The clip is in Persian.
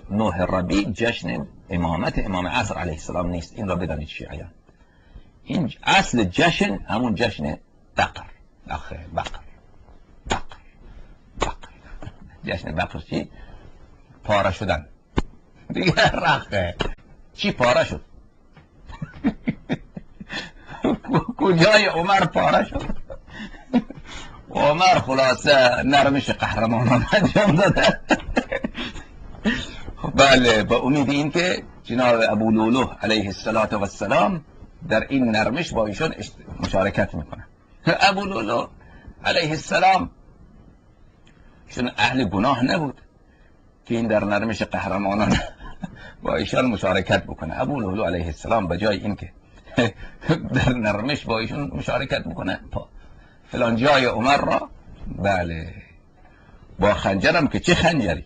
9 ربیع جشن امامت امام عصر علیه السلام نیست. این را بدانید شیعیان. این اصل جشن همون جشن بقر. آخه بقر جشن بقر چی؟ پاره شدن دیگه. رخه چی پاره شد؟ کجای عمر پاره شد؟ عمر خلاصه نرمش قهرمانان انجام داده. بله، با امید این که جناب ابو لولو علیه السلام در این نرمش با ایشون مشارکت میکنه. ابو لولو علیه السلام چون اهل گناه نبود که این در نرمش قهرمانان با ایشان مشارکت بکنه. ابو لولو علیه السلام به جای این که در نرمش با ایشون مشارکت بکنه، فلان جای عمر را بله با خنجرم که چه خنجری